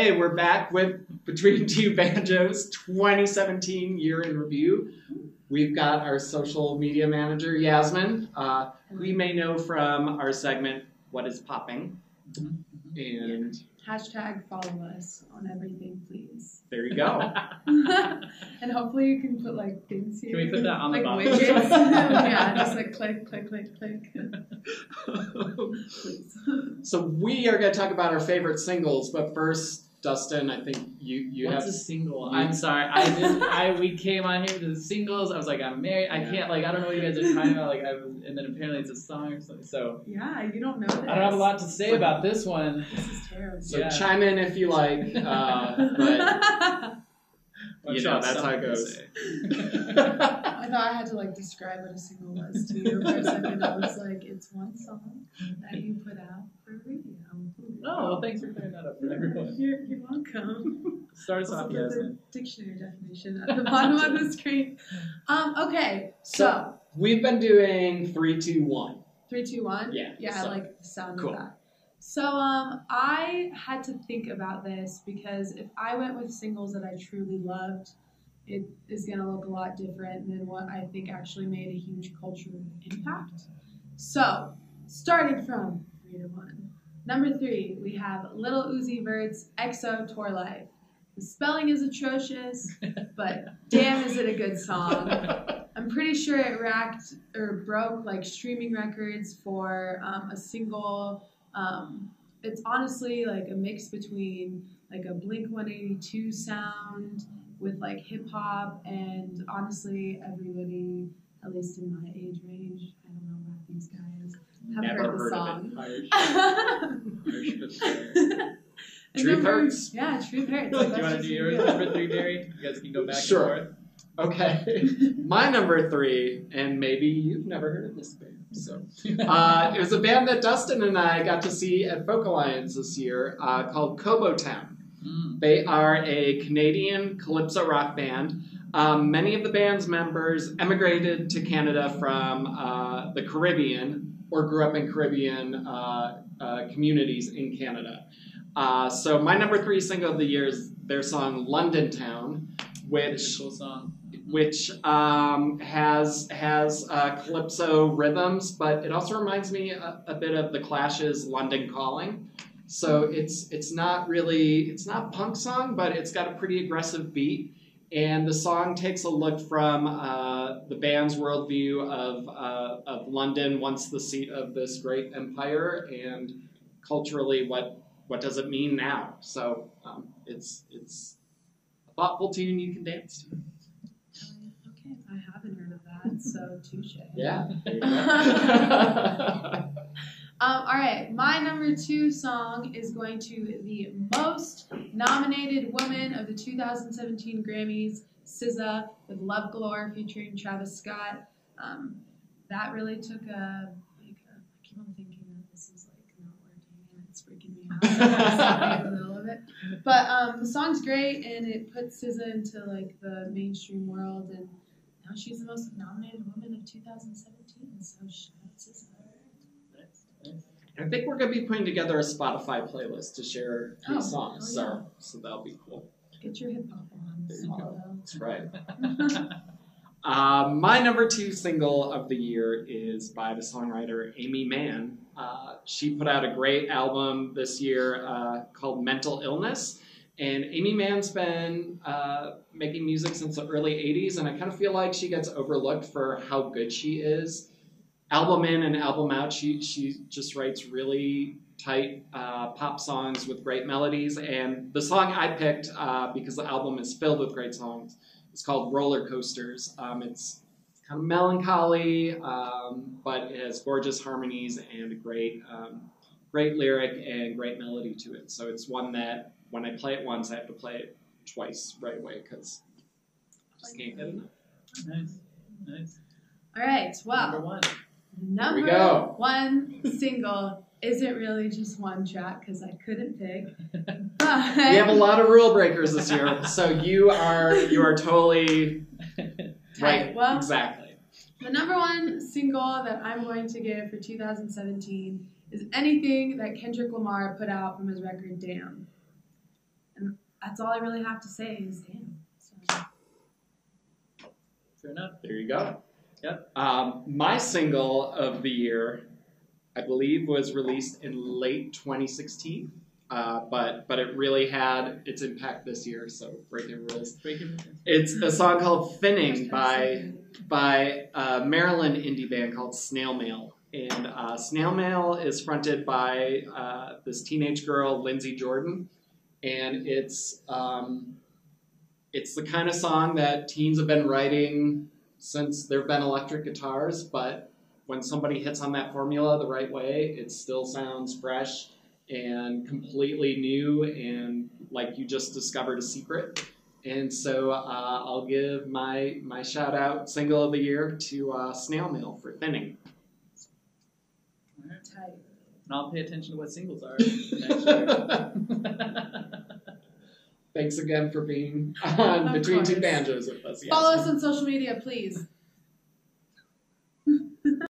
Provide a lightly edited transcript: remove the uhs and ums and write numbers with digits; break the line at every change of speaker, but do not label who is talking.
Okay, we're back with Between Two Banjos 2017 year in review. We've got our social media manager, Yasmin, who you may know from our segment, What is Popping? And
hashtag follow us on everything, please.
There you go.
And hopefully you can put like things here.
Can we put that on
like
the bottom?
widgets? Yeah, just like click, click, click, click. Please.
So we are going to talk about our favorite singles, but first, Dustin, I think you
What's
have...
a single? I'm sorry. We came on here to the singles. I was like, I'm married. I can't, I don't know what you guys are talking about. And then apparently it's a song or something. So
yeah, you don't know this.
I don't have a lot to say about this one.
This is terrible.
So chime in if you like, but... You know, that's how it goes.
I thought I had to describe what a single was to you for a second. I was like, it's one song that you put out for radio.
Oh, well, thanks for clearing that up for everyone.
You're welcome.
Start us off,
the dictionary definition at the bottom of the screen. Okay, so
we've been doing 3, 2, 1.
3, 2, 1?
Yeah.
Yeah, I like the sound
cool.
of that. So I had to think about this because if I went with singles that I truly loved, it is going to look a lot different than what I think actually made a huge cultural impact. So, starting from 3 to 1. Number 3, we have Lil Uzi Vert's EXO Tour Life. The spelling is atrocious, but damn is it a good song. I'm pretty sure it broke streaming records for a single. It's honestly a mix between a Blink-182 sound with hip hop and honestly everybody, at least in my age range, I don't know about these guys, have heard the song.
Truth hurts.
Yeah, truth hurts.
Do you want to do yours number 3, Jerry? You guys can go back and forth.
Okay. My number 3, and maybe you've never heard of this band. So, it was a band that Dustin and I got to see at Folk Alliance this year called Kobo Town. They are a Canadian calypso rock band. Many of the band's members emigrated to Canada from the Caribbean or grew up in Caribbean communities in Canada. So my number 3 single of the year is their song London Town, which has calypso rhythms, but it also reminds me a bit of The Clash's London Calling. So it's not punk song, but it's got a pretty aggressive beat, and the song takes a look from the band's worldview of London, once the seat of this great empire, and culturally what does it mean now. So it's a thoughtful tune you can dance to.
Okay, I haven't heard of that, so touche.
Yeah. There you go.
All right, my number 2 song is going to the most nominated woman of the 2017 Grammys, SZA, with Love Galore featuring Travis Scott. That really took I keep on thinking that this is not working and it's freaking me out. In the middle of it. But the song's great and it puts SZA into the mainstream world, and now she's the most nominated woman of 2017. So shout out SZA.
I think we're going to be putting together a Spotify playlist to share these songs,
yeah.
so that'll be cool.
Get your hip hop on.
There you go. That's right. My number 2 single of the year is by the songwriter Aimee Mann. She put out a great album this year called Mental Illness, and Aimee Mann's been making music since the early 80s, and I kind of feel like she gets overlooked for how good she is. Album in and album out, she just writes really tight pop songs with great melodies. And the song I picked, because the album is filled with great songs, is called Rollercoasters. It's kind of melancholy, but it has gorgeous harmonies and a great lyric and great melody to it. So it's one that when I play it once, I have to play it twice right away because I just can't get enough.
Nice.
All right, well.
Number 1.
Number 1 single isn't really just one track because I couldn't pick. But
we have a lot of rule breakers this year, so you are totally right.
Well,
exactly.
The number 1 single that I'm going to give for 2017 is anything that Kendrick Lamar put out from his record Damn. And that's all I really have to say is damn. So.
Fair enough.
There you go.
Yep.
My single of the year, I believe, was released in late 2016, but it really had its impact this year. So breaking rules. It's a song called "Thinning" by a Maryland indie band called Snail. And Snail is fronted by this teenage girl, Lindsay Jordan, and it's the kind of song that teens have been writing since there have been electric guitars, but when somebody hits on that formula the right way, it still sounds fresh and completely new and like you just discovered a secret. And so I'll give my shout-out single of the year to Snail for Thinning.
Tight.
And I'll pay attention to what singles are next year.
Thanks again for being on Between Two Banjos with us. Yes.
Follow us on social media, please.